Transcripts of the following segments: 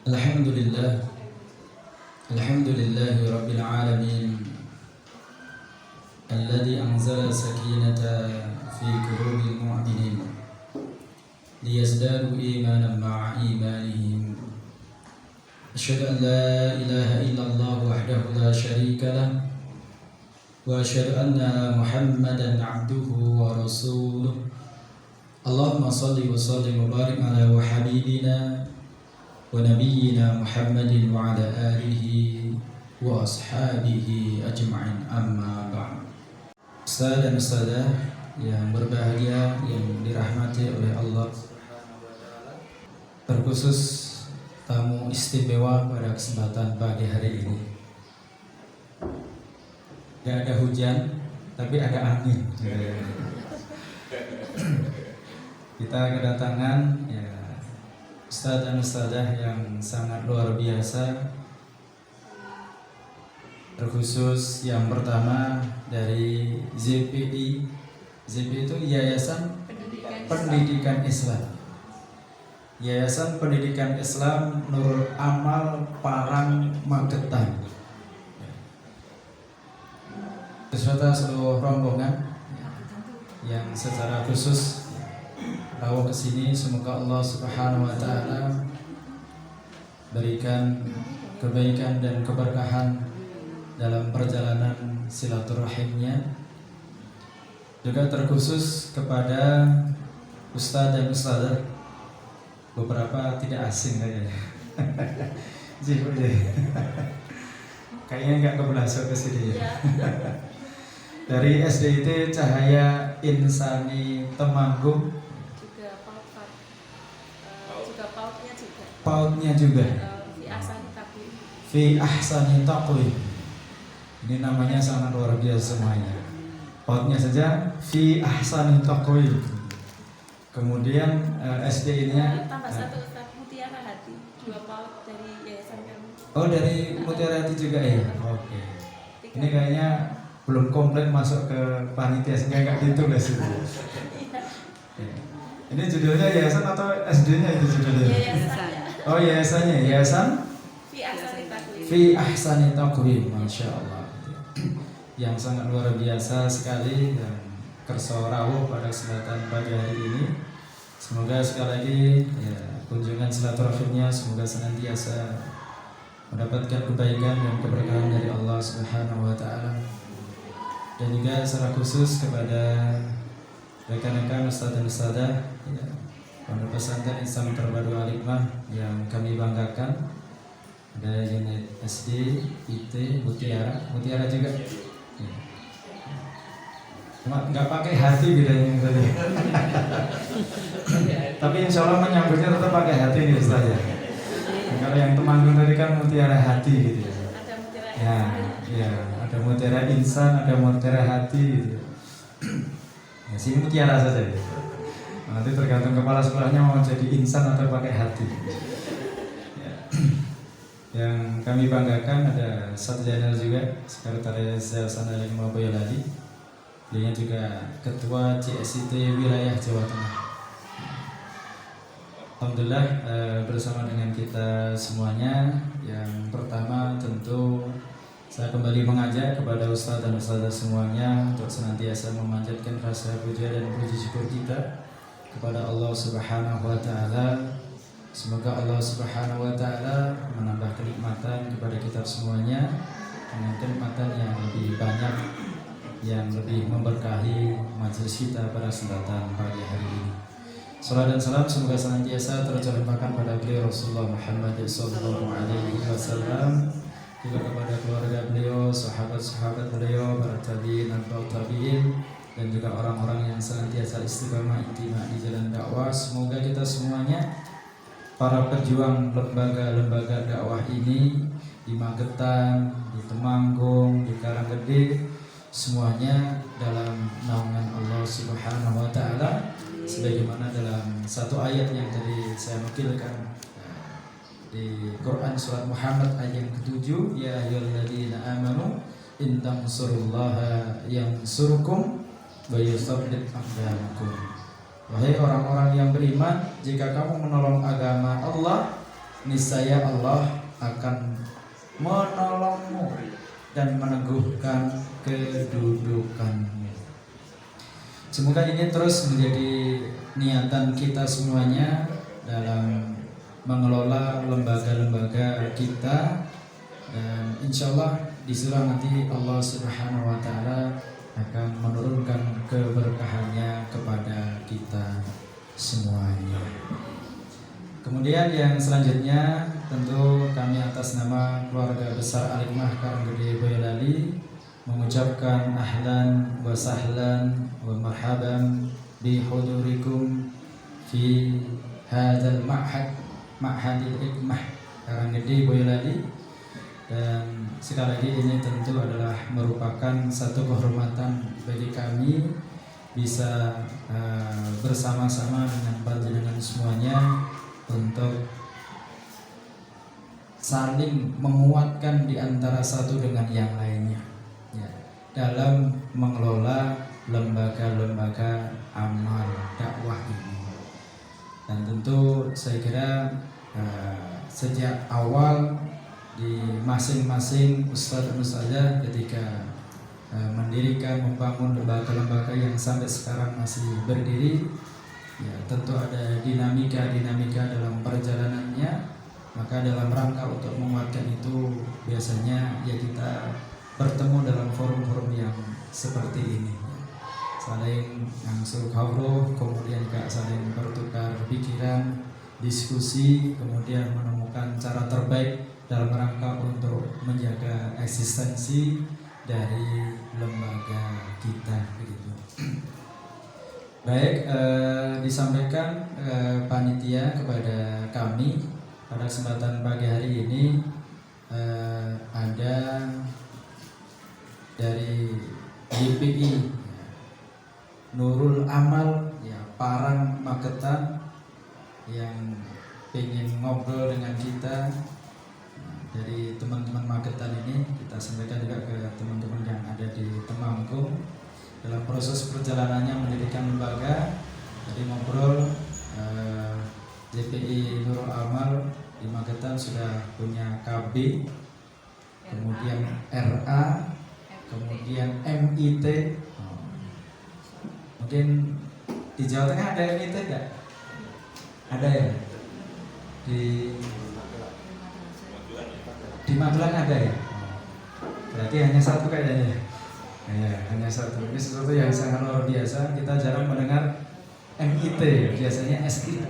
Alhamdulillah, alhamdulillahi rabbil alamin, alladhi anzala sakinata fi qulubil mu'minin liyazdadu imanan ma'a imanihim. Asyhadu an la ilaha illallah wahdahu la syarika lah wa asyhadu anna Muhammadan abduhu wa rasuluh. Allahumma salli wa sallim wa barik ala wa habibina wa nabiyyina Muhammadin wa ala alihi wa ashabihi ajma'in, amma ba'd. Ustaz dan ustazah yang berbahagia, yang dirahmati oleh Allah, terkhusus tamu istimewa pada kesempatan pagi hari ini. Gak ada hujan, tapi ada angin. Kita kedatangan Ustaz dan ustazah yang sangat luar biasa, terkhusus yang pertama dari ZPI. ZPI itu Yayasan Pendidikan Islam. Yayasan Pendidikan Islam Nurul Amal Parang Magetan. Beserta seluruh rombongan yang secara khusus rawuh ke sini, semoga Allah Subhanahu wa taala berikan kebaikan dan keberkahan dalam perjalanan silaturahimnya. Juga terkhusus kepada ustaz dan ustazah, beberapa tidak asing kayaknya. Kayaknya nggak kebelasok ke sini ya. Dari SDIT Cahaya Insani Temanggung. Pautnya juga Fi Ahsani Taqwim. Ini namanya sangat luar biasa semuanya. Pautnya saja Fi Ahsani Taqwim. Kemudian SDI-nya tambah satu Mutiara Hati, 2 paut dari yayasan kami. Oh, dari Mutiara Hati juga ya. Oke. Ini kayaknya belum komplit masuk ke panitia, sehingga nggak ditulis itu. Ini judulnya yayasan atau SD-nya itu judulnya? Yayasan. Oh, yayasannya Yayasan Fi Ahsani Taqwim, Masya Allah. Yang sangat luar biasa sekali dan kerso rawuh pada kesempatan pagi hari ini. Semoga sekali lagi kunjungan silaturahimnya semoga senantiasa mendapatkan kebaikan dan keberkahan dari Allah Subhanahu wa taala. Dan juga secara khusus kepada rekan-rekan ustaz dan ustazah Pondok Pesantren Islam Terpadu Al-Hikmah yang kami banggakan. Ada unit SD, IT, Mutiara juga. Cuma nggak pakai hati bedanya tadi. Tapi insya Allah menyambutnya tetap pakai hati nih Ustaz ya. Kalau yang Temanggung tadi kan Mutiara Hati gitu ya. Ada Mutiara Ya, ada Mutiara Insan, ada Mutiara Hati gitu. Ya, sini Mutiara saja ya. Nanti tergantung kepala sekolahnya mau jadi insan atau pakai hati. Ya. Yang kami banggakan ada Sarjana juga, Sekretaris Yayasan Al-Hikmah Boyolali. Beliau juga Ketua CSIT Wilayah Jawa Tengah. Alhamdulillah bersama dengan kita semuanya. Yang pertama tentu saya kembali mengajak kepada ustaz dan ustazah semuanya untuk senantiasa memanjatkan rasa puja dan puji syukur kita kepada Allah Subhanahu wa taala. Semoga Allah Subhanahu wa taala menambah kenikmatan kepada kita semuanya dengan kenikmatan yang lebih banyak, yang lebih memberkahi majelis kita pada kesempatan pagi hari ini. Salam dan salam semoga senantiasa tercurahkan pada beliau Rasulullah Muhammad sallallahu alaihi wasallam, juga kepada keluarga beliau, sahabat-sahabat beliau, para tabi'in dan tabi'in, dan juga orang-orang yang senantiasa istiqamah intimah di jalan dakwah. Semoga kita semuanya, para pejuang lembaga-lembaga dakwah ini di Magetan, di Temanggung, di Karanggede, semuanya dalam naungan Allah Subhanahu wa taala, sebagaimana dalam satu ayat yang tadi saya nukilkan di Quran surat Muhammad ayat yang ke-7, ya ayyuhalladzina amanu in tansurullaha yansurkum wa yusabbit aqdamakum. Wahai orang-orang yang beriman, jika kamu menolong agama Allah, niscaya Allah akan menolongmu dan meneguhkan kedudukanmu. Semoga ini terus menjadi niatan kita semuanya dalam mengelola lembaga-lembaga kita, dan insya Allah disuruh nanti Allah Subhanahu wa Ta'ala akan menurunkan keberkahannya kepada kita semuanya. Kemudian yang selanjutnya tentu kami atas nama keluarga besar Al-Hikmah Karanggede Boyolali mengucapkan ahlan wa sahlan wa marhaban bi hudurikum fi hadzal ma'hadil hikmah Karanggede Boyolali. Dan sekali lagi ini tentu adalah merupakan satu kehormatan bagi kami bisa bersama-sama dengan panjenengan semuanya untuk saling menguatkan di antara satu dengan yang lainnya ya, dalam mengelola lembaga-lembaga amal dakwah ini. Dan tentu saya kira sejak awal di masing-masing ustadz dan ustazah ketika mendirikan, membangun lembaga-lembaga yang sampai sekarang masih berdiri, ya tentu ada dinamika dalam perjalanannya. Maka dalam rangka untuk menguatkan itu biasanya ya kita bertemu dalam forum-forum yang seperti ini, saling ngangsul kauruh, kemudian juga saling bertukar pikiran, diskusi, kemudian menemukan cara terbaik dalam rangka untuk menjaga eksistensi dari lembaga kita begitu. Baik, disampaikan panitia kepada kami pada kesempatan pagi hari ini ada dari YPI Nurul Amal ya, Parang Magetan yang ingin ngobrol dengan kita. Dari teman-teman Magetan ini kita sampaikan juga ke teman-teman yang ada di Temanggung dalam proses perjalanannya mendirikan lembaga. Jadi ngobrol JPI Nurul Amal di Magetan sudah punya KB, kemudian RA, kemudian MIT. Mungkin di Jawa Tengah ada MIT enggak? Ada ya? Di Magelang ada ya? Berarti hanya satu kayaknya. Ya, hanya satu. Ini sesuatu yang sangat luar biasa. Kita jarang mendengar MIT, biasanya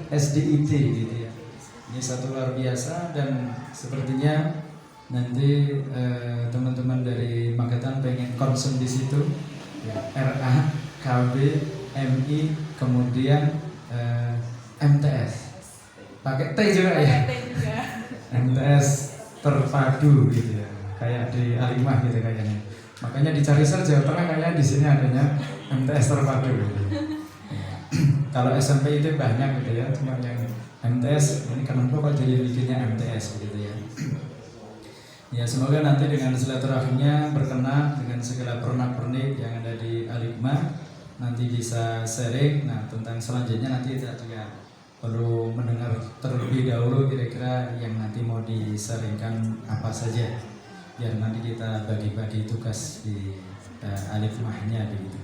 SDIT gitu ya. Ini satu luar biasa dan sepertinya nanti teman-teman dari Magetan pengen konsum di situ. Ya, RA, KB, MI, kemudian MTS. Pakai T juga ya? MTS terpadu gitu ya. Kayak di Al-Hikmah gitu kayaknya. Makanya dicari saja Jawa Tengah kayaknya di sini adanya MTS terpadu gitu. Kalau SMP itu banyak gitu ya, cuma yang MTS ini kenapa kok jadi bikinnya MTS gitu ya. Ya semoga nanti dengan silaturahminya berkenan dengan segala pernak-pernik yang ada di Al-Hikmah nanti bisa sharing. Nah tentang selanjutnya nanti kita juga perlu mendengar terlebih dahulu kira-kira yang nanti mau di-sharingkan apa saja, biar nanti kita bagi-bagi tugas di Al-Hikmahnya begitu.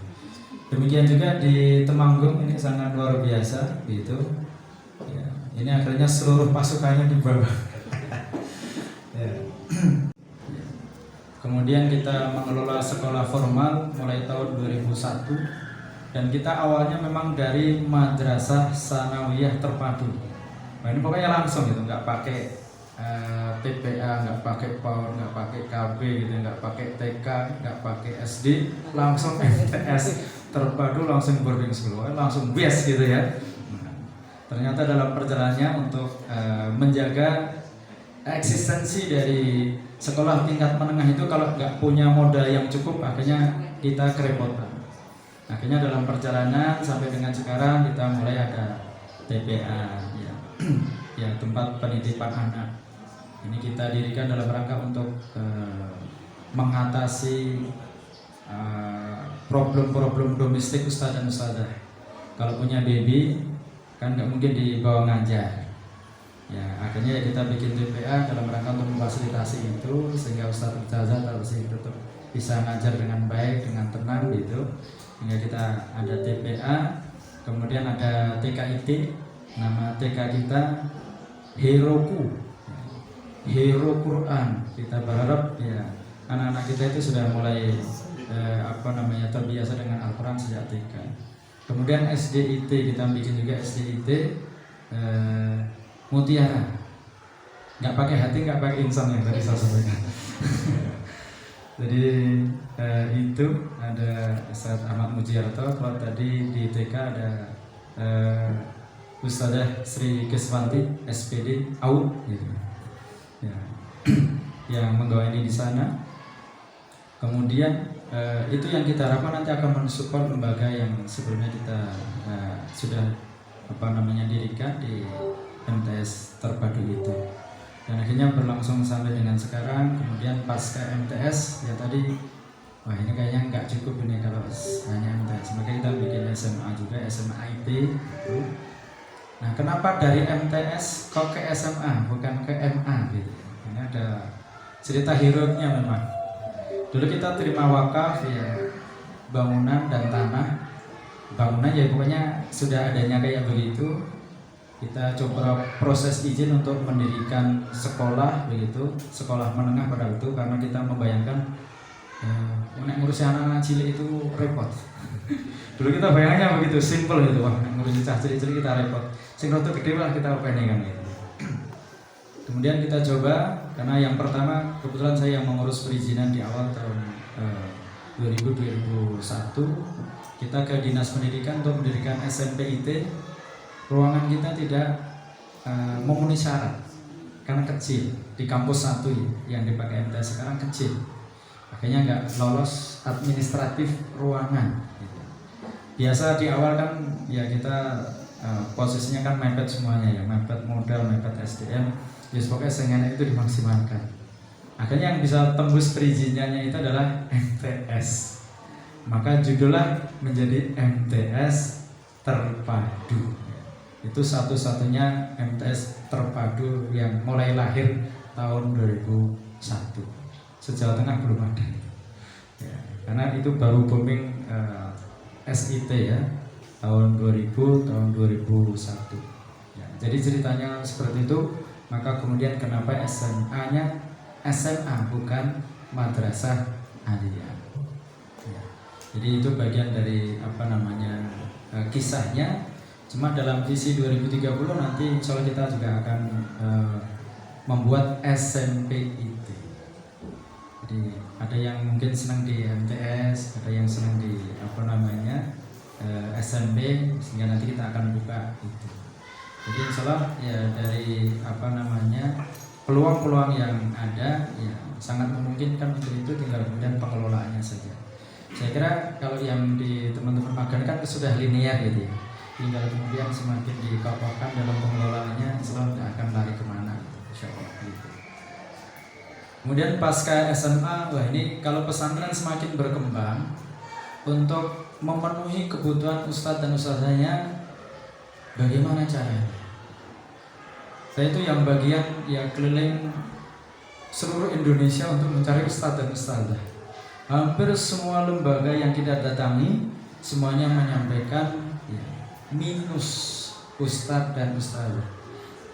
Demikian juga di Temanggung ini sangat luar biasa gitu. Ya, ini akhirnya seluruh pasukannya dibawa. Ya. Kemudian kita mengelola sekolah formal mulai tahun 2001 dan kita awalnya memang dari madrasah sanawiyah terpadu. Nah, ini pokoknya langsung gitu, nggak pakai PPA, nggak pakai PAUD, nggak pakai KB gitu, nggak pakai TK, nggak pakai SD, langsung MTS terpadu, langsung boarding school, langsung BES gitu ya. Ternyata dalam perjalanannya untuk menjaga eksistensi dari sekolah tingkat menengah itu kalau nggak punya modal yang cukup akhirnya kita kerepotan. Akhirnya dalam perjalanan sampai dengan sekarang kita mulai ada TPA ya, ya tempat penitipan anak. Ini kita dirikan dalam rangka untuk mengatasi problem-problem domestik ustadz dan ustadzah. Kalau punya baby kan nggak mungkin dibawa ngajar. Ya, akhirnya ya kita bikin TPA dalam rangka untuk memfasilitasi itu sehingga Ustadz Ustazah masih tetap bisa ngajar dengan baik, dengan tenang gitu. Sehingga kita ada TPA, kemudian ada TKIT, nama TK kita Heroku, Hero Quran. Kita berharap ya anak-anak kita itu sudah mulai terbiasa dengan Al-Quran sejak TK. Kemudian SDIT, kita bikin juga SDIT Mutiara, nggak pakai hati, nggak pakai insan yang tadi saya sampaikan. Jadi itu ada Ustadz Ahmad Mujiarto. Kalau tadi di TK ada Ustadzah Sri Keswanti SPD AU gitu. Ya, yang menggawaini di sana. Kemudian itu yang kita harapkan nanti akan mensupport lembaga yang sebelumnya kita sudah dirikan di MTS terpadu itu, dan akhirnya berlangsung sampai dengan sekarang. Kemudian pasca MTS ya tadi, wah ini kayaknya nggak cukup ini kalau hanya MTS, maka kita bikin SMA juga, SMA IT gitu. Nah, kenapa dari MTS kok ke SMA bukan ke MA gitu? Ini ada cerita hirupnya memang. Dulu kita terima wakaf ya bangunan dan tanah. Bangunan ya pokoknya sudah adanya kayak begitu. Kita coba proses izin untuk mendirikan sekolah begitu, sekolah menengah pada waktu, karena kita membayangkan ngurusi anak-anak cilik itu repot. Dulu kita bayangnya begitu, simple gitu, wah ngurusi cah cilik-cilik kita repot. Sing roto gede lah kita opening kan gitu. Kemudian kita coba, karena yang pertama kebetulan saya yang mengurus perizinan di awal tahun 2001, kita ke Dinas Pendidikan untuk mendirikan SMPIT. Ruangan kita tidak memenuhi syarat karena kecil, di kampus 1 yang dipakai MTS sekarang kecil, akhirnya nggak lolos administratif ruangan gitu. Biasa di awal kan ya kita posisinya kan mepet semuanya ya, mepet modal, mepet SDM, ya pokoknya sehingga itu dimaksimalkan. Akhirnya yang bisa tembus perizinannya itu adalah MTS, maka judulnya menjadi MTS Terpadu. Itu satu-satunya MTS terpadu yang mulai lahir tahun 2001. Se-Jawa Tengah belum ada ya, karena itu baru booming SIT ya, tahun 2000, tahun 2001 ya. Jadi ceritanya seperti itu. Maka kemudian kenapa SMA-nya SMA bukan Madrasah Aliyah ya. Jadi itu bagian dari kisahnya. Cuma dalam visi 2030 nanti insya Allah kita juga akan membuat SMPIT. Jadi ada yang mungkin senang di MTS, ada yang senang di SMP, sehingga nanti kita akan buka itu. Jadi insya Allah ya dari peluang-peluang yang ada ya sangat memungkinkan untuk itu, tinggal kemudian pengelolaannya saja. Saya kira kalau yang di teman-teman magang kan sudah linear gitu ya. Tinggal kemudian semakin dikokohkan dalam pengelolaannya, selalu akan lari kemana insya Allah gitu. Kemudian pasca SMA, wah ini kalau pesantren semakin berkembang, untuk memenuhi kebutuhan ustadz dan ustazahnya, bagaimana caranya? Saya itu yang bagian ya keliling seluruh Indonesia untuk mencari ustadz dan ustazah. Hampir semua lembaga yang kita datangi semuanya menyampaikan minus ustadz dan ustazah.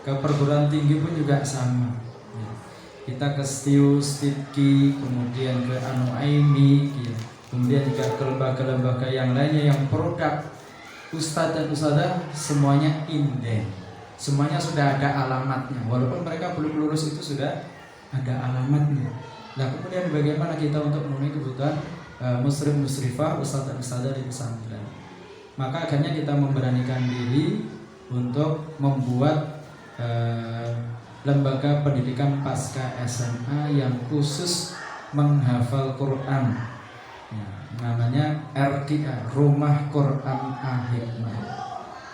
Ke perguruan tinggi pun juga sama ya. Kita ke STIUS, STIPKI, kemudian ke AIMI ya. Kemudian juga ke lembaga-lembaga yang lainnya yang produk ustadz dan ustazah semuanya inden, semuanya sudah ada alamatnya. Walaupun mereka belum lulus itu sudah ada alamatnya. Nah kemudian bagaimana kita untuk memenuhi kebutuhan muslim musrifah, ustadz dan ustazah di pesantren? Maka akhirnya kita memberanikan diri untuk membuat lembaga pendidikan pasca SMA yang khusus menghafal Quran ya, namanya RQA, Rumah Quran Al-Hikmah.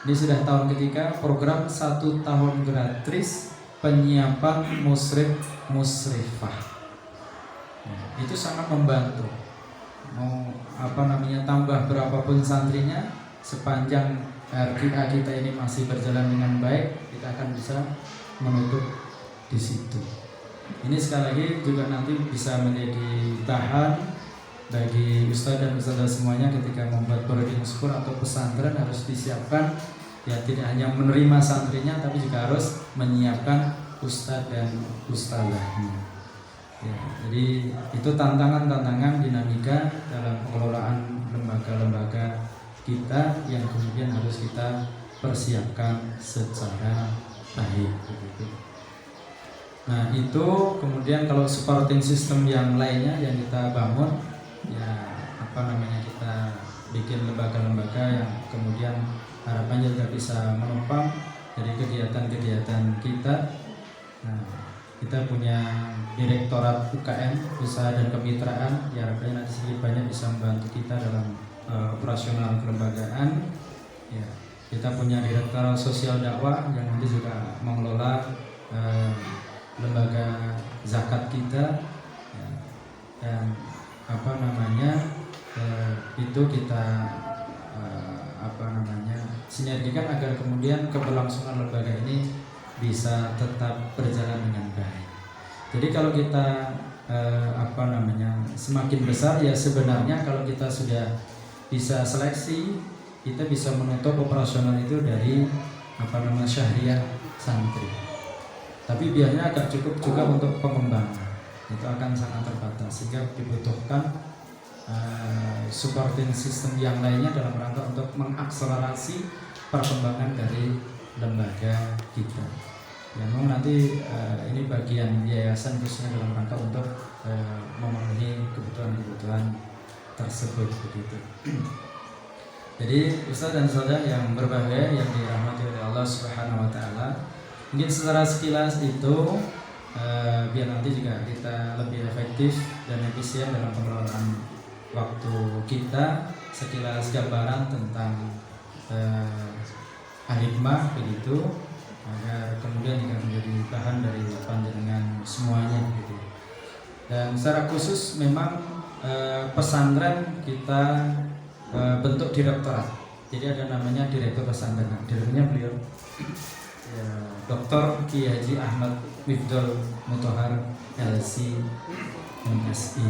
Ini sudah tahun ketiga, program 1 tahun gratis penyiapan musrifah ya, itu sangat membantu. Mau tambah berapapun santrinya, sepanjang RQA kita ini masih berjalan dengan baik, kita akan bisa menutup di situ. Ini sekali lagi juga nanti bisa menjadi bahan bagi ustadz dan ustadzah semuanya ketika membuat boarding school atau pesantren, harus disiapkan ya, tidak hanya menerima santrinya tapi juga harus menyiapkan ustadz dan ustadzahnya ya. Jadi itu tantangan-tantangan dinamika dalam pengelolaan lembaga-lembaga kita yang kemudian harus kita persiapkan secara baik begitu. Nah itu kemudian kalau supporting system yang lainnya yang kita bangun ya, kita bikin lembaga-lembaga yang kemudian harapannya juga bisa menopang dari kegiatan-kegiatan kita. Nah, kita punya Direktorat UKM Usaha dan Kemitraan ya, harapannya nanti sedikit banyak bisa membantu kita dalam operasional kelembagaan ya. Kita punya Direktorat Sosial Dakwah yang nanti juga mengelola lembaga zakat kita ya. Dan itu kita sinergikan agar kemudian keberlangsungan lembaga ini bisa tetap berjalan dengan baik. Jadi kalau kita semakin besar ya, sebenarnya kalau kita sudah bisa seleksi, kita bisa menutup operasional itu dari syahriah santri. Tapi biasanya agak cukup juga untuk pengembangan, itu akan sangat terbatas sehingga dibutuhkan supporting system yang lainnya dalam rangka untuk mengakselerasi perkembangan dari lembaga kita. Ya, memang nanti ini bagian yayasan khususnya dalam rangka untuk memenuhi kebutuhan-kebutuhan tersebut begitu. Jadi ustaz dan saudara yang berbahagia yang dirahmati oleh Allah Subhanahu wa taala, mungkin secara sekilas itu biar nanti juga kita lebih efektif dan efisien dalam pengelolaan waktu kita, sekilas gambaran tentang Al-Hikmah begitu, agar kemudian juga menjadi bahan dari panjenengan semuanya gitu. Dan secara khusus memang pesantren kita bentuk direktorat. Jadi ada namanya direktur pesantren. Direkturnya beliau Dr. Ki Haji Ahmad Mifdal Mutahar LC MSI.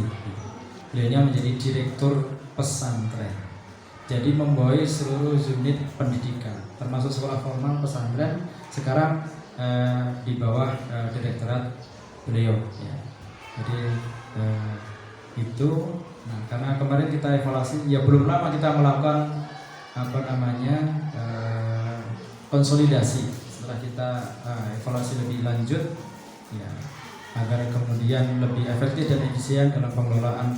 Beliau menjadi direktur pesantren. Jadi membawahi seluruh unit pendidikan, termasuk sekolah formal pesantren. Sekarang di bawah direktorat beliau. Ya. Jadi itu. Nah, karena kemarin kita evaluasi, ya belum lama kita melakukan konsolidasi. Setelah kita evaluasi lebih lanjut, ya, agar kemudian lebih efektif dan efisien dalam pengelolaan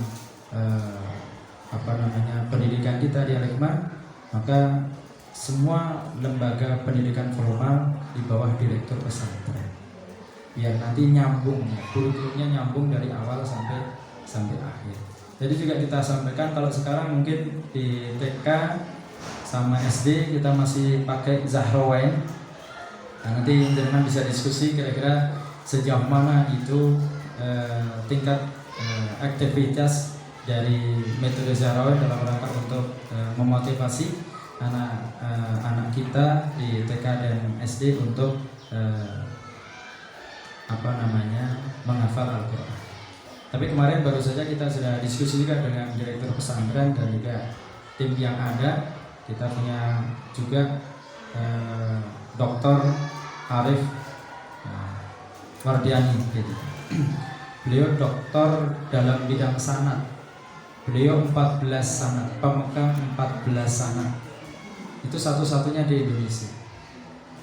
pendidikan kita di Al-Hikmah, maka semua lembaga pendidikan formal di bawah direktur pesantren, biar nanti nyambung, kurikulumnya nyambung dari awal sampai akhir. Jadi juga kita sampaikan kalau sekarang mungkin di TK sama SD kita masih pakai Zahrawain. Nah, nanti teman bisa diskusi kira-kira sejauh mana itu tingkat aktivitas dari metode Zahrawain dalam rangka untuk memotivasi anak kita di TK dan SD untuk menghafal Al-Quran. Tapi kemarin baru saja kita sudah diskusi juga dengan direktur pesantren dan juga tim yang ada. Kita punya juga Dr. Arif Wardiani gitu. Beliau doktor dalam bidang sanad. Beliau 14 sanad, pemegang 14 sanad. Itu satu-satunya di Indonesia.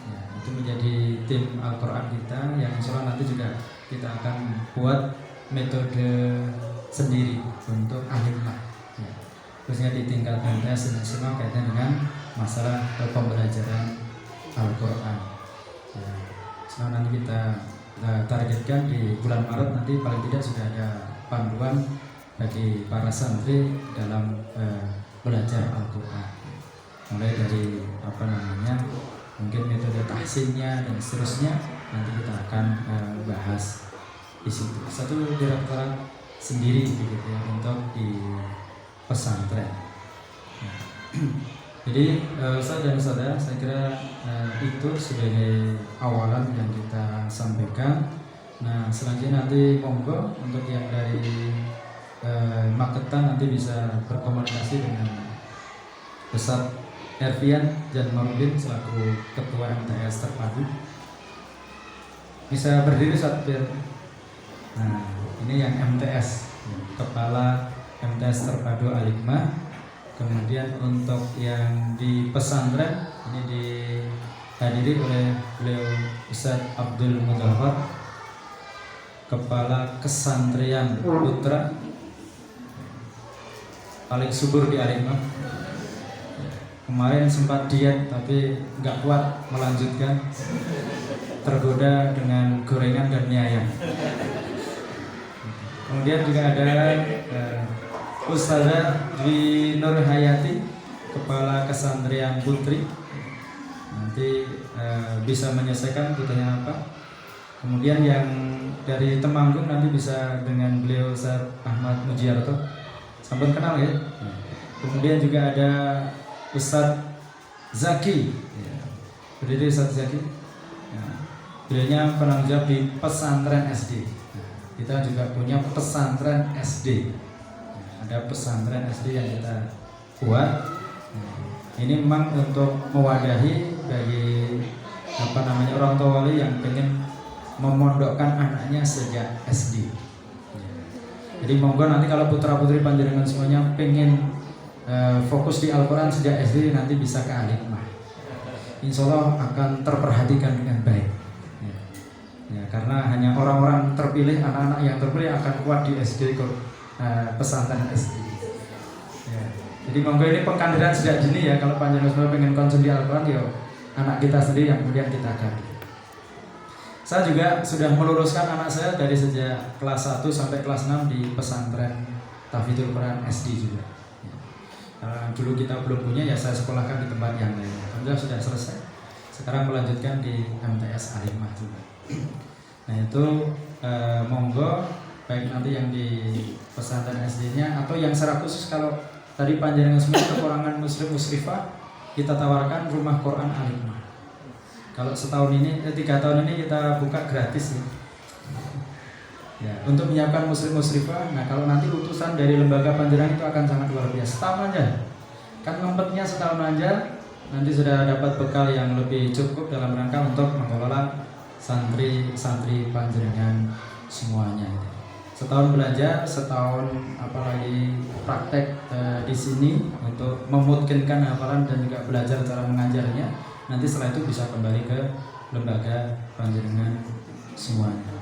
Ya, itu menjadi tim Al-Quran kita yang insya Allah nanti juga kita akan buat metode sendiri untuk Al-Hikmah. Ya, khususnya di tingkat MTS dan SMA kaitan dengan masalah pembelajaran Al-Quran. Ya, sekarang nanti kita targetkan di bulan Maret nanti paling tidak sudah ada panduan bagi para santri dalam belajar Al-Quran, mulai dari mungkin metode tahsinnya dan seterusnya nanti kita akan bahas di situ. Satu direktorat sendiri begitu ya untuk di pesantren. Jadi Ustaz dan Ustazah, saya kira itu sebagai awalan yang kita sampaikan. Nah, selanjutnya nanti monggo untuk yang dari Magetan nanti bisa berkomunikasi dengan Ustaz Ervian Janmaruddin selaku Ketua MTS Terpadu. Bisa berdiri Ustaz biar. Nah, ini yang MTS, Kepala MTS Terpadu Al-Hikmah. Kemudian untuk yang di pesantren ini dihadiri oleh beliau Ustaz Abdul Mudhafar, Kepala Kesantrian Putra, paling subur di Al-Hikmah. Kemarin sempat diet tapi nggak kuat melanjutkan, tergoda dengan gorengan dan mie ayam. Kemudian juga ada Ustazah Dwi Nur Hayati, Kepala Kesantrian Putri. Nanti bisa menyelesaikan butuhnya apa. Kemudian yang dari Temanggung nanti bisa dengan beliau Ustaz Ahmad Mujiarto. Sampun kenal ya. Kemudian juga ada Ustaz Zaki. Berdiri Ustaz Zaki. Beliaunya penanggung jawab di pesantren SD. Kita juga punya pesantren SD. Ada pesantren SD yang kita buat. Ini memang untuk mewadahi bagi orang tua wali yang pengen memondokkan anaknya sejak SD. Jadi monggo nanti kalau putra putri panjenengan semuanya pengen fokus di Al-Quran sejak SD, nanti bisa ke Al-Hikmah. Insya Allah akan terperhatikan dengan baik. Ya, karena hanya orang-orang terpilih, anak-anak yang terpilih akan kuat di SD pesantren SD. Ya. Jadi monggo ini pengkaderan sejak dini ya. Kalau panjenengan semua pengen konsen di Al-Quran, ya anak kita sendiri yang kemudian kita ganti. Saya juga sudah meluruskan anak saya dari sejak kelas 1 sampai kelas 6 di pesantren Tahfidzul Quran SD juga. Karena dulu kita belum punya, ya saya sekolahkan di tempat yang lain. Alhamdulillah sudah selesai. Sekarang melanjutkan di MTS Al-Hikmah juga. Nah itu monggo, baik nanti yang di pesantren SD-nya atau yang secara khusus kalau tadi panjenengan semua kekurangan muslim musrifah, kita tawarkan rumah Quran Al-Hikmah. Kalau setahun ini, 3 tahun ini kita buka gratis ya. Ya, untuk menyiapkan muslim musrifah. Nah kalau nanti utusan dari lembaga panjenengan itu akan sangat luar biasa. Setahun aja, kan ngempetnya setahun aja, nanti sudah dapat bekal yang lebih cukup dalam rangka untuk mengelola santri panjenengan semuanya. Setahun belajar, setahun apalagi praktek di sini untuk memungkinkan hafalan dan juga belajar cara mengajarnya. Nanti setelah itu bisa kembali ke lembaga panjenengan semuanya.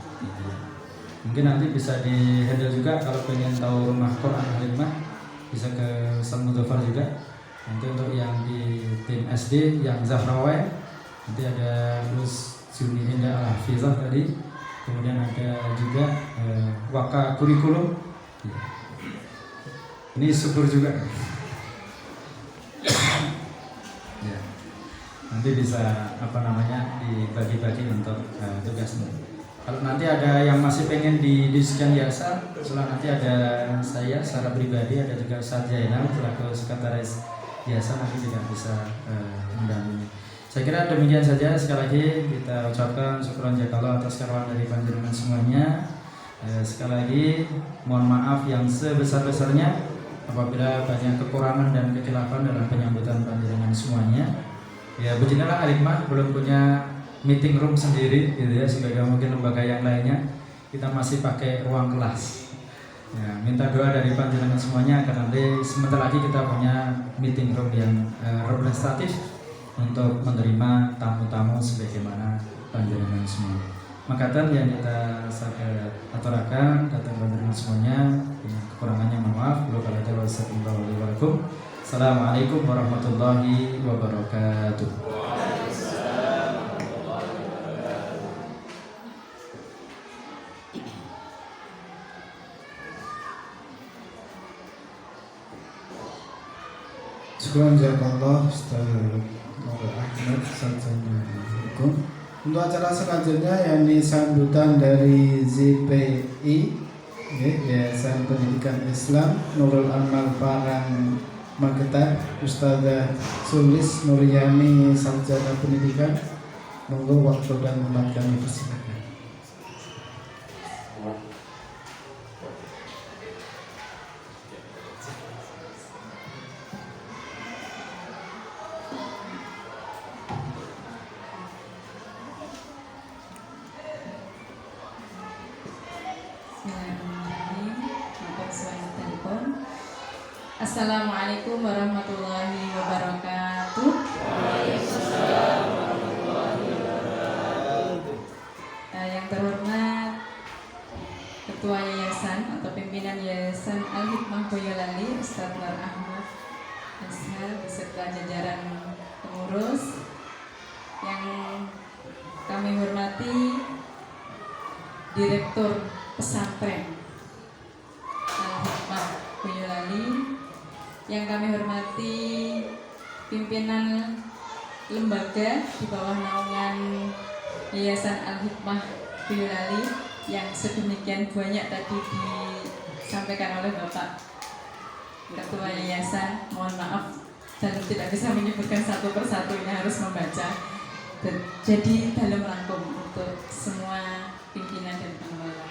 Mungkin nanti bisa di handle juga kalau pengen tahu rumah Quran Al-Hikmah, bisa ke Ustaz Mudhafar juga. Nanti untuk yang di tim SD yang Zahrawi, nanti ada Gus Juni Indah Al-Hafizah tadi. Kemudian ada juga Waka Kurikulum. Ini subur juga. Ya. Nanti bisa dibagi-bagi untuk tugasnya. Kalau nanti ada yang masih pengen di Diskon Jasa, setelah nanti ada saya secara pribadi, ada juga Ustaz Zainal selaku sekretaris jasa, nanti juga bisa mendampingi. Saya kira demikian saja. Sekali lagi kita ucapkan syukuran jazakallah atas karawan dari panjenengan semuanya. Sekali lagi mohon maaf yang sebesar-besarnya apabila banyak kekurangan dan kekhilafan dalam penyambutan panjenengan semuanya. Ya beginilah Al-Hikmah belum punya meeting room sendiri gitu ya, sebagai mungkin lembaga yang lainnya. Kita masih pakai ruang kelas. Ya, minta doa dari panjenengan semuanya agar nanti sebentar lagi kita punya meeting room yang representatif untuk menerima tamu-tamu sebagaimana panjenengan semua. Makatan yang kita aturakan datang panjenengan semuanya, dengan kekurangannya mohon maaf. Assalamualaikum warahmatullahi wabarakatuh. Syukuran jazakallah Ustaz Ahmad Assalamualaikum. Untuk acara selanjutnya yang sambutan dari ZPI, Yayasan Pendidikan Islam Nurul Amal Parang Magetan, Ustazah Sulis Nuryani Sarjana Pendidikan. Monggo waktu dan tempat kami persilakan. Assalamualaikum warahmatullahi wabarakatuh. Yang terhormat Ketua Yayasan atau Pimpinan Yayasan Al-Hikmah Boyolali, Ustaz Nur Ahmad Ashar beserta jajaran pengurus, yang kami hormati Direktur Pesantren Al-Hikmah Boyolali, yang kami hormati pimpinan lembaga di bawah naungan Yayasan Al-Hikmah Boyolali yang sedemikian banyak tadi disampaikan oleh Bapak Ketua Yayasan. Mohon maaf, saya tidak bisa menyebutkan satu persatu, ini harus membaca. Jadi dalam rangkum untuk semua pimpinan dan pengelola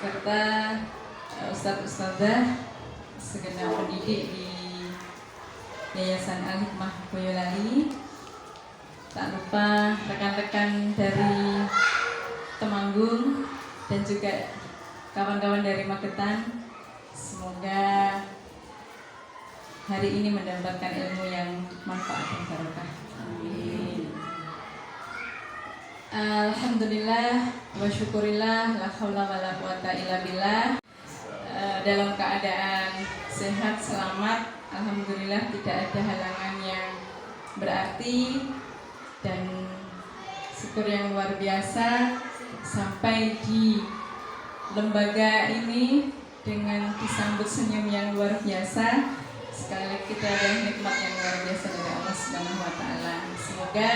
serta Ustadz-ustadzah, segenap pendidik di Yayasan Al-Hikmah Boyolali, tak lupa rekan-rekan dari Temanggung dan juga kawan-kawan dari Magetan. Semoga hari ini mendapatkan ilmu yang manfaat dan barokah. Amin. Alhamdulillah wa syukurillah, la haula wala quwata illa billah. Dalam keadaan sehat, selamat, alhamdulillah, tidak ada halangan yang berarti, dan syukur yang luar biasa sampai di lembaga ini dengan disambut senyum yang luar biasa. Sekali lagi kita ada nikmat yang luar biasa dari Allah Subhanahu wa taala. Semoga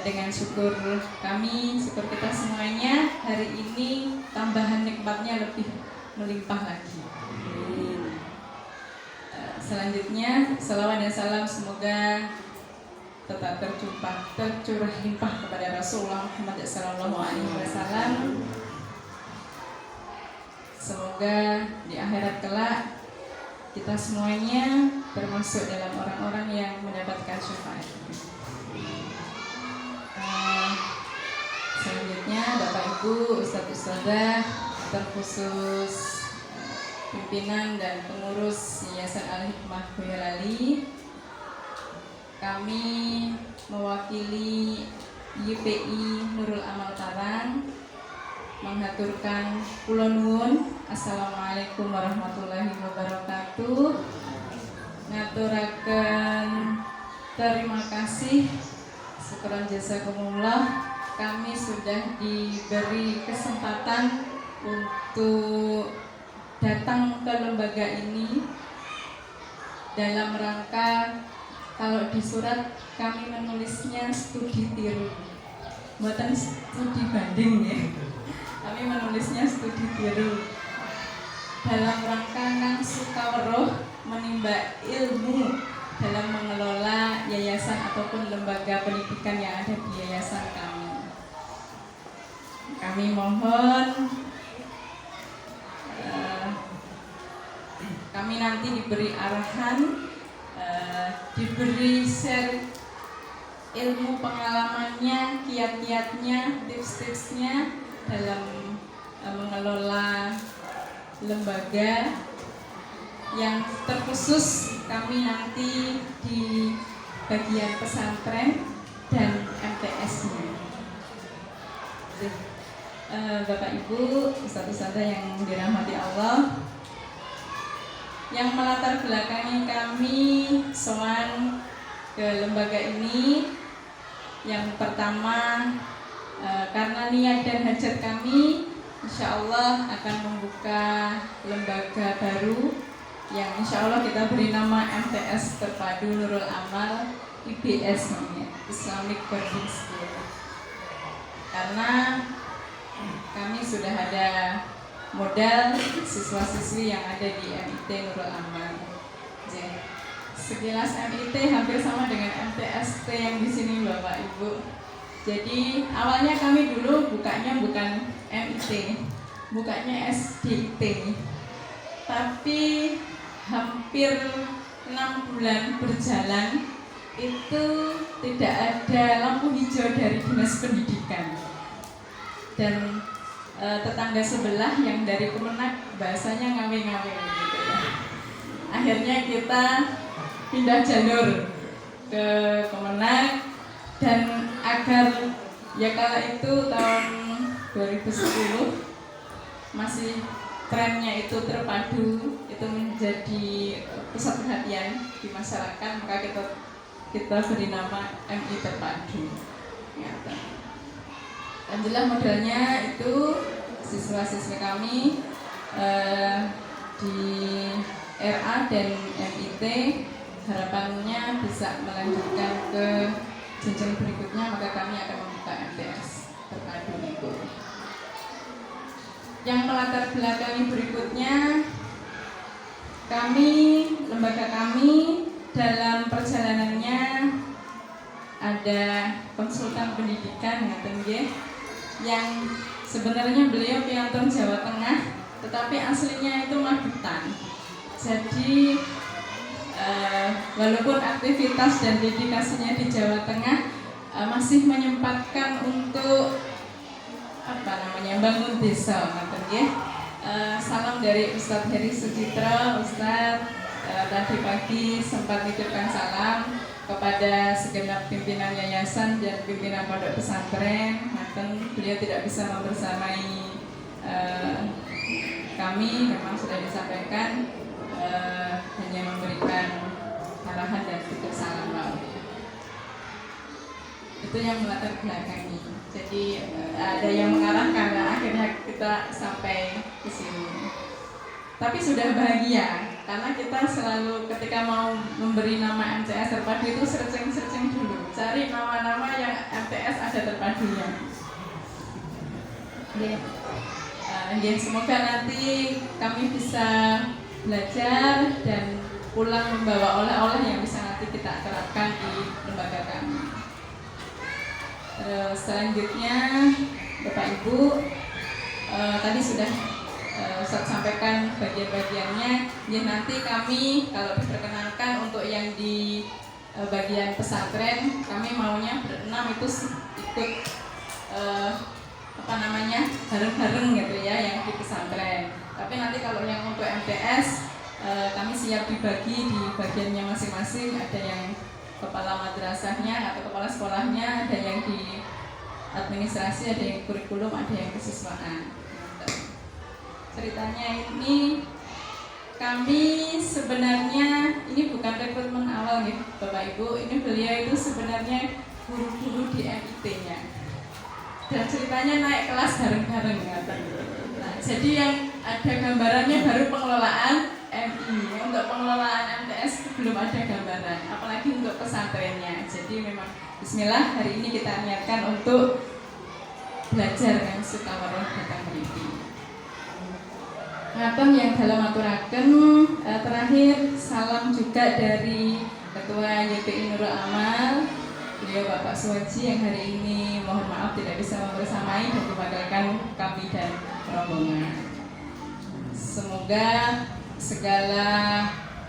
dengan syukur kami, syukur kita semuanya, hari ini tambahan nikmatnya lebih melimpah lagi. Selanjutnya, salawat dan salam semoga tetap tercurah limpah kepada Rasulullah Muhammad SAW. Semoga di akhirat kelak kita semuanya termasuk dalam orang-orang yang mendapatkan syafaat. Selanjutnya, Bapak Ibu, Ustadz-ustadzah, terkhusus pimpinan dan pengurus Yayasan Al-Hikmah Boyolali, kami mewakili YPI Nurul Amal Tarang menghaturkan kula nuwun. Assalamualaikum warahmatullahi wabarakatuh. Ngaturaken terima kasih, syukuran jazakumullah, kami sudah diberi kesempatan untuk datang ke lembaga ini dalam rangka, kalau di surat kami menulisnya studi tiru, buatan studi banding ya. Kami menulisnya studi tiru dalam rangka nangsu kaweruh menimba ilmu dalam mengelola yayasan ataupun lembaga pendidikan yang ada di yayasan kami. Kami mohon kami nanti diberi arahan, diberi share ilmu pengalamannya, kiat-kiatnya, tips-tipsnya dalam mengelola lembaga, yang terkhusus kami nanti di bagian pesantren dan MTS-nya. Bapak Ibu, ustadz-ustadzah yang dirahmati Allah, yang melatar belakangi kami sowan ke lembaga ini, yang pertama karena niat dan hajat kami insya Allah akan membuka lembaga baru yang insya Allah kita beri nama MTS Terpadu Nurul Amal, IBS namanya, Islamic Boarding School. Karena kami sudah ada modal siswa-siswi yang ada di MIT Nurul Amal. Sekilas MIT hampir sama dengan MTST yang di sini Bapak Ibu. Jadi awalnya kami dulu bukanya bukan MIT, bukanya SDIT. Tapi hampir 6 bulan berjalan itu tidak ada lampu hijau dari Dinas Pendidikan. Dan tetangga sebelah yang dari Kemenak bahasanya ngawe-ngawe gitu ya. Akhirnya kita pindah jalur ke Kemenak, dan agar ya kala itu tahun 2010 masih trennya itu terpadu, itu menjadi pusat perhatian di masyarakat, maka kita beri nama MI Terpadu. Alhamdulillah modelnya itu siswa-siswi kami di RA dan MIT harapannya bisa melanjutkan ke jenjang berikutnya, maka kami akan membuka MTS Terpadu itu. Yang melatar belakangi berikutnya, lembaga kami dalam perjalanannya ada konsultan pendidikan yang sebenarnya beliau piantun Jawa Tengah, tetapi aslinya itu Magetan. Jadi walaupun aktivitas dan dedikasinya di Jawa Tengah, masih menyempatkan untuk bangun desa. Salam dari Ustadz Heri Sucitra. Ustadz tadi pagi sempat nitipkan salam kepada segenap pimpinan yayasan dan pimpinan pondok pesantren. Beliau tidak bisa membersamai kami, memang sudah disampaikan, hanya memberikan arahan dan titip salam lalu. Itu yang melatar belakangi. Jadi ada yang mengarahkan, akhirnya kita sampai ke sini. Tapi sudah bahagia karena kita selalu ketika mau memberi nama MTS Terpadu itu searching dulu, cari nama-nama yang MTS ada terpadunya. Semoga nanti kami bisa belajar dan pulang membawa oleh-oleh yang bisa nanti kita terapkan di lembaga kami. Terus selanjutnya Bapak Ibu, tadi sudah Ustadz sampaikan bagian-bagiannya. Ya nanti kami kalau diperkenankan untuk yang di bagian pesantren, kami maunya berenam itu ikut bareng-bareng gitu ya yang di pesantren. Tapi nanti kalau yang untuk MTS kami siap dibagi di bagiannya masing-masing. Ada yang kepala madrasahnya atau kepala sekolahnya, ada yang di administrasi, ada yang kurikulum, ada yang kesiswaan. Ceritanya ini kami sebenarnya ini bukan rekrutmen awal nih Bapak Ibu, ini beliau itu sebenarnya guru-guru di MIT-nya. Dan ceritanya naik kelas bareng-bareng. Nah, jadi yang ada gambarannya baru pengelolaan MI. Untuk pengelolaan MTS belum ada gambaran, apalagi untuk pesantrennya. Jadi memang bismillah hari ini kita niatkan untuk belajar yang suka waroh datang mriki. Ngaten yang dalam aturaken, terakhir salam juga dari Ketua YPI Nurul Amal, beliau Bapak Suwaji yang hari ini mohon maaf tidak bisa membersamai dan diwakilkan kami dan rombongan. Semoga segala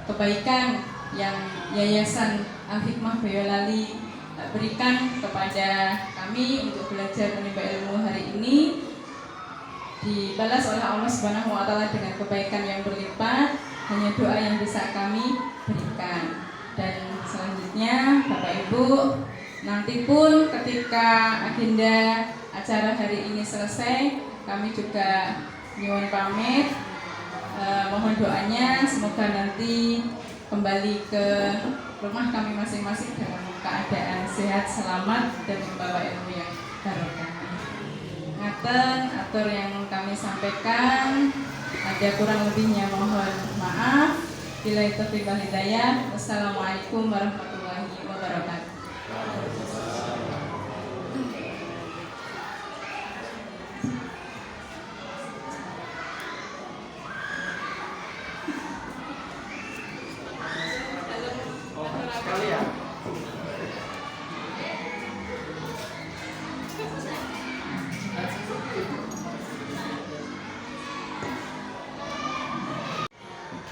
kebaikan yang Yayasan Al-Hikmah Boyolali berikan kepada kami untuk belajar menimba ilmu hari ini dibalas oleh Allah Subhanahu wa taala dengan kebaikan yang berlipat. Hanya doa yang bisa kami berikan. Dan selanjutnya Bapak Ibu, nanti pun ketika agenda acara hari ini selesai, kami juga nyuwun pamit, mohon doanya semoga nanti kembali ke rumah kami masing-masing dalam keadaan sehat, selamat, dan membawa ilmu yang barokah. Ngaten atur yang kami sampaikan, ada kurang lebihnya mohon maaf. Bila itu tiba hidayah. Wassalamualaikum warahmatullahi wabarakatuh.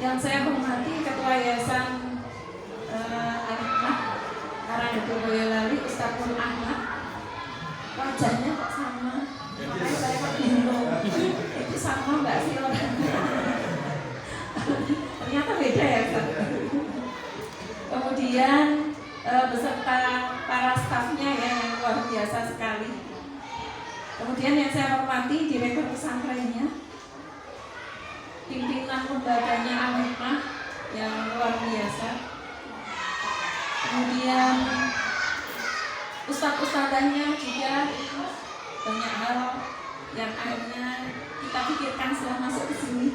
Yang saya hormati Ketua Yayasan Al-Hikmah Karangrejo Boyolali, Ustaz Nur Ahmad. Wajahnya kok sama? Makanya saya kok bingung. Itu sama nggak sih orangnya? Ternyata beda ya, Ustaz. Kemudian beserta para stafnya ya yang luar biasa sekali. Kemudian yang saya hormati Direktur pesantrennya, pimpinan lembaganya Al-Hikmah yang luar biasa. Kemudian ustadz-ustadzanya juga banyak hal yang akhirnya kita pikirkan setelah masuk ke sini.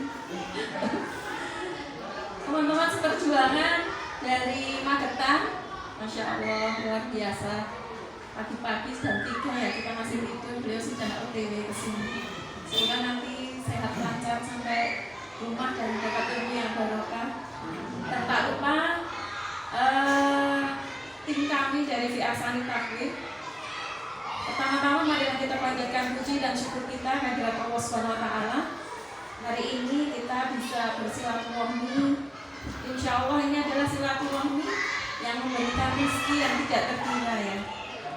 Teman-teman seperjuangan dari Magetan, Masya Allah luar biasa. Pagi-pagi jam 3 ya kita masih itu, beliau sudah OTW ke sini. Semoga nanti sehat lancar sampai rumah dan dapat ilmu yang barokah. Dan tak lupa tim kami dari Fi'asani Takwif. Pertama-tama mari kita panjatkan puji dan syukur kita kehadirat Allah Subhanahu wa taala. Hari ini kita bisa bersilaturahmi. Insya Allah ini adalah silaturahmi yang memberikan rezeki yang tidak terkira ya.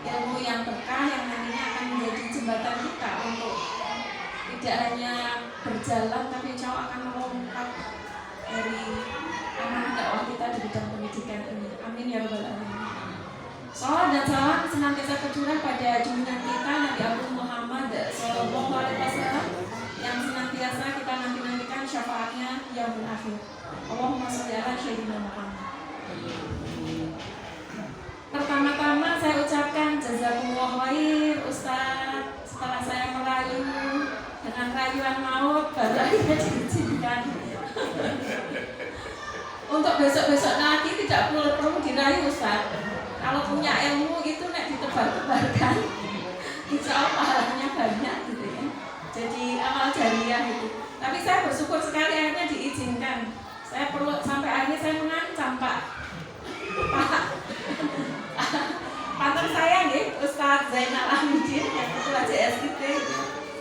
Ilmu yang berkah yang nantinya akan menjadi jembatan kita untuk tidak hanya berjalan tapi insya Allah akan melompat dari amanah dakwah kita di bidang pendidikan ini. Amin ya rabbal alamin. Salawat dan salam senantiasa tercurah pada junjungan kita Nabi Agung Muhammad Sallallahu Alaihi Wasallam yang senantiasa kita nantikan syafaatnya yaumul akhir. Allahumma sholli ala sayyidina Muhammad. Pertama-tama saya ucapkan jazakumullah khair Ustaz. Setelah saya merayu dengan rayuan maut baru akhirnya diizinkan. Untuk besok-besok nanti tidak perlu dirayu Ustaz. Kalau punya ilmu itu nek ditebar-tebarkan insya Allah pahalanya banyak gitu ya. Jadi amal jariah itu. Tapi saya bersyukur sekali akhirnya diizinkan. Saya perlu sampai akhirnya saya mengancam Pak partner saya nih Ustaz Zainal Ahmidin yang ketua JSIT.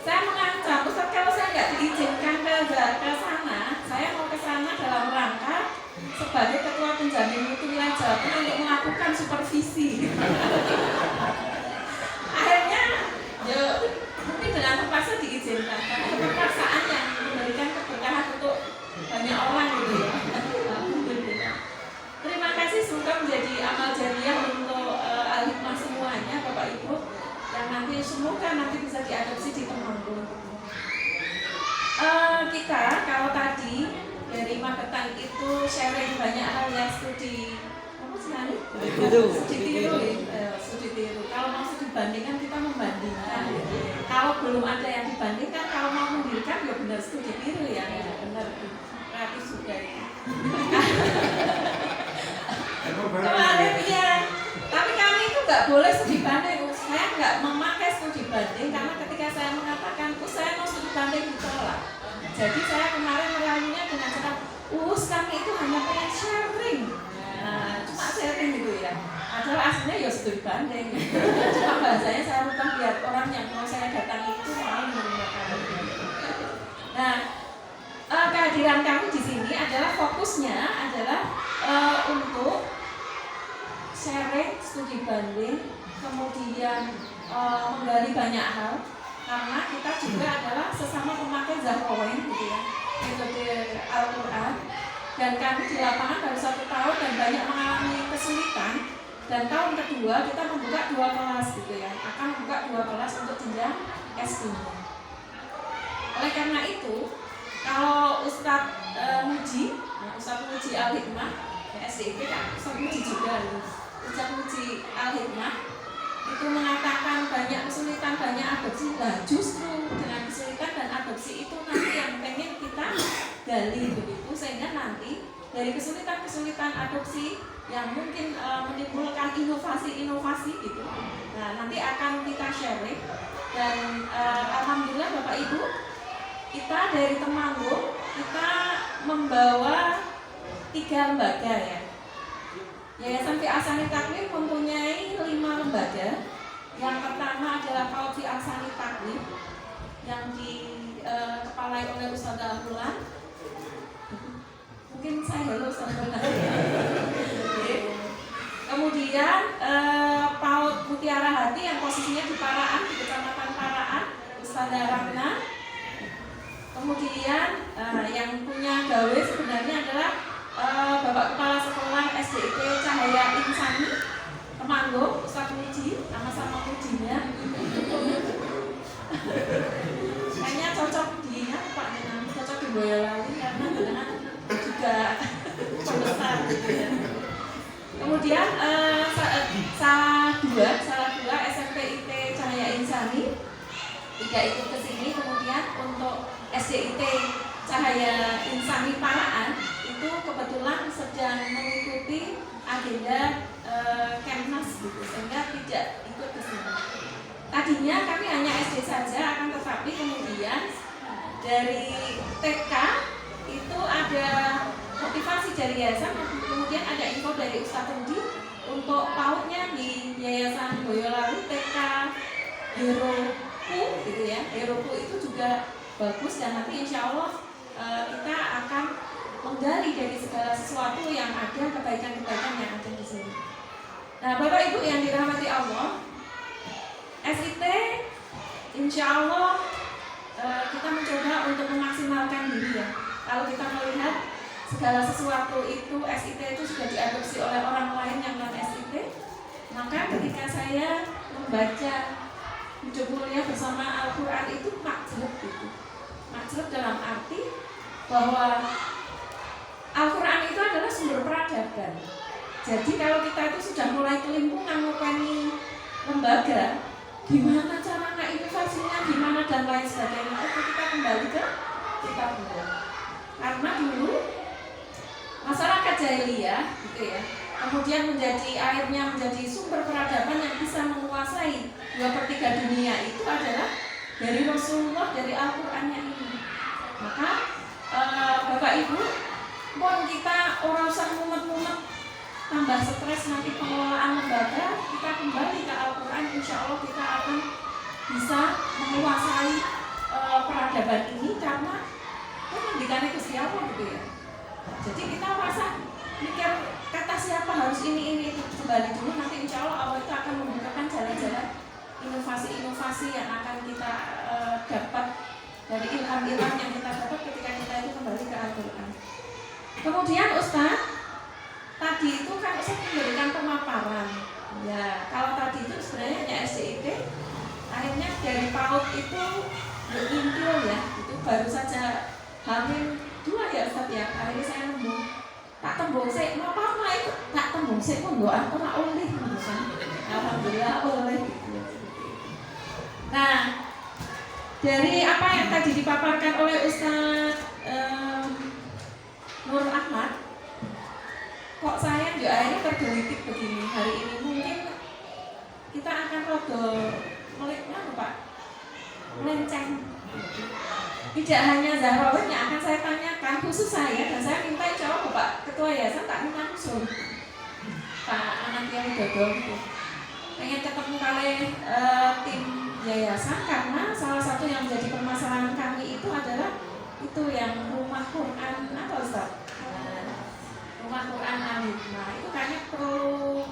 Saya mengancam Ustaz kalau saya nggak diizinkan ke sana, saya mau ke sana dalam rangka sebagai ketua penjamin mutu wilayah Jawa Tengah untuk melakukan supervisi. Akhirnya, mungkin dengan terpaksa diizinkan karena keterpaksaan yang memberikan keberkahan untuk banyak orang gitu ya. Terima kasih, semoga menjadi amal jariah untuk Al-Hikmah semuanya, Bapak Ibu, yang nanti semoga nanti bisa diadopsi di Temanggung. Kita kalau tadi dari Magetan itu sharing banyak hal yang studi apa sih Nani? Studi tiru. Kalau mau studi bandingkan kita membandingkan. Kalau belum ada yang dibandingkan, kalau mau mendirikan ya benar studi tiru ya, benar kreatif juga ya. Kemarin ya, tapi kami itu nggak boleh studi banding. Saya nggak memakai studi banding karena ketika saya mengatakan, saya mau studi banding ditolak. Jadi saya kemarin merayunya dengan cara, kami itu hanya pengen sharing. Nah, cuma sharing gitu ya. Padahal aslinya ya studi banding. Cuma bahasanya saya rubah biar orang yang mau saya datangi itu mau menerima kami. Nah, kehadiran kami di sini adalah fokusnya adalah untuk sharing studi banding, kemudian menggali banyak hal. Karena kita juga adalah sesama pemakai Zahrawain gitu ya, metode Al-Quran. Dan kami di lapangan baru 1 tahun dan banyak mengalami kesulitan. Dan tahun kedua kita membuka 2 kelas gitu ya, akan membuka 2 kelas untuk jenjang S3. Oleh karena itu, kalau Ustadz Muji Al-Hikmah, ya SDIP kan Ustadz Muji juga, Ustadz Muji Al-Hikmah itu mengatakan banyak kesulitan, banyak adopsi. Nah, justru dengan kesulitan dan adopsi itu nanti yang pengen kita gali begitu, sehingga nanti dari kesulitan-kesulitan adopsi yang mungkin menimbulkan inovasi-inovasi gitu. Nah, nanti akan kita sharing dan alhamdulillah Bapak Ibu, kita dari Temanggung kita membawa 3 lembaga ya. Yayasan Fi'asani Takwif mempunyai 5 lembaga. Yang pertama adalah Paut Fi'asani Takwif yang dikepalai oleh Ustaz Al-Hulan. Mungkin mungkin saya hello sama kemudian PAUD Mutiara Hati yang posisinya di Paraan, di Kecamatan Paraan, Ustazah Ramna. Kemudian yang punya gawe sebenarnya adalah Bapak Kepala Sekolah SDIT Cahaya Insani Temanggung, Ustaz Muji, sama-sama Mujinya. Kayaknya cocok di Pak Nenang, cocok di Boyolali karena dengan juga pembesar gitu ya. Kemudian salah dua SMPIT Cahaya Insani tidak ikut ke sini. Kemudian untuk SDIT Cahaya Insani Paraan itu kebetulan sedang mengikuti agenda Kemnas gitu, sehingga tidak ikut ke sini. Tadinya kami hanya SD saja, akan tetapi kemudian dari TK itu ada motivasi dari yayasan, kemudian ada info dari Ustaz Rudi untuk PAUD-nya di Yayasan Boyolali TK Heroku gitu ya. Heroku itu juga bagus dan nanti insya Allah kita akan menggali dari segala sesuatu yang ada, kebaikan-kebaikan yang ada di sini. Nah, Bapak Ibu yang dirahmati Allah, SIT insya Allah kita mencoba untuk memaksimalkan diri ya. Kalau kita melihat segala sesuatu itu SIT itu sudah diadopsi oleh orang lain yang non SIT, maka ketika saya membaca hidup mulia bersama Al-Quran itu makjleb gitu. Makjleb dalam arti bahwa Al-Quran itu adalah sumber peradaban. Jadi kalau kita itu sudah mulai kelimpungan ngopeni lembaga, gimana cara inovasinya, gimana dan lain sebagainya, itu kita kembali ke kitab dulu. Karena dulu masyarakat jahiliyah gitu ya, kemudian akhirnya menjadi sumber peradaban yang bisa menguasai 2/3 dunia itu adalah dari Rasulullah, dari Al-Qur'annya ini. Maka Bapak Ibu, mohon kita orang usah mumet-mumet tambah stres nanti pengelolaan lembaga, kita kembali ke Al-Quran, insya Allah kita akan bisa menguasai peradaban ini karena pendidikannya Gusti Allah gitu ya. Jadi kita masa mikir kata siapa harus ini kembali dulu, nanti insya Allah itu akan membukakan jalan-jalan inovasi-inovasi yang akan kita dapat dari ilham-ilham yang kita dapat ketika kita itu kembali ke Al-Quran. Kemudian Ustaz, tadi itu kan Ustaz memberikan pemaparan. Ya, kalau tadi itu sebenarnya hanya SDIT, akhirnya dari PAUD itu berintil ya, itu baru saja hamil 2 ya Ustaz ya. Akhirnya saya nemu tak tembung sih, apa itu tak tembung sih pun doa ora oleh kan. Alhamdulillah oleh. Nah, dari apa yang tadi dipaparkan oleh Ustaz Nur Ahmad, kok saya juga akhirnya tergelitik begini hari ini. Mungkin kita akan melenceng. Tidak hanya Zahrawin yang akan saya tanyakan, khusus saya, dan saya minta insya Allah Bapak Ketua Yayasan tak minta usul Pak Anantia Widodo gitu. Pengen ketemu kali tim yayasan karena salah satu yang menjadi permasalahan kami itu adalah itu yang rumah Quran apa Ustaz? Rumah Quran Al-Hikmah itu kayaknya perlu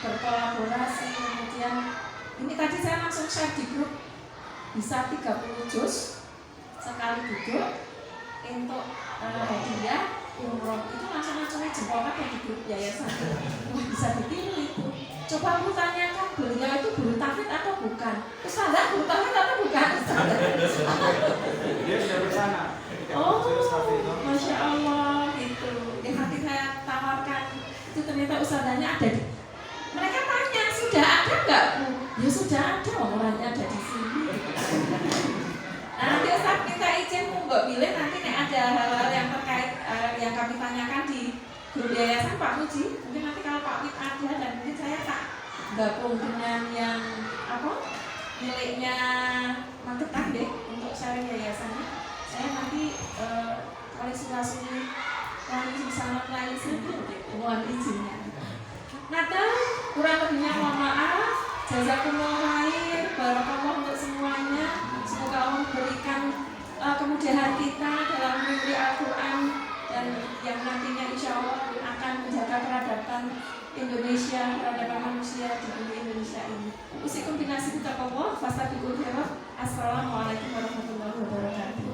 berkolaborasi. Kemudian ini tadi saya langsung share di grup, bisa 30 juz sekali duduk untuk hadiah umroh itu langsung jempol apa di grup yayasan. Bisa ditiru itu. Coba aku tanyakan beliau itu guru tahfidz atau bukan? Ustazah guru tahfidz atau bukan? Dia sudah bersana. Oh, Masya Allah itu. Yang nanti saya tawarkan itu ternyata ustazahnya ada di. Mereka tanya sudah ada nggak Bu? Ya sudah ada, orangnya ada di sini. Nah, nanti Ustaz minta izin Mbak Billy nanti nih ada hal-hal yang terkait yang kami tanyakan di grup yayasan Pak Muji. Mungkin nanti kalau Pak Wid ada dan mungkin saya tak gabung dengan yang miliknya Magetan deh untuk sharing yayasannya. Saya nanti kali situasi lain bersama lain mohon izinnya. Natal kurang lebihnya mohon maaf. Jazakumullah khair, barakallah untuk semuanya. Semoga Allah memberikan kemudahan kita dalam mengikuti Al-Quran dan yang nantinya insya Allah akan menjaga peradaban Indonesia, peradaban manusia di bumi Indonesia ini. Usikum binasi taqwa fastabiqul khairat. Assalamualaikum warahmatullahi wabarakatuh.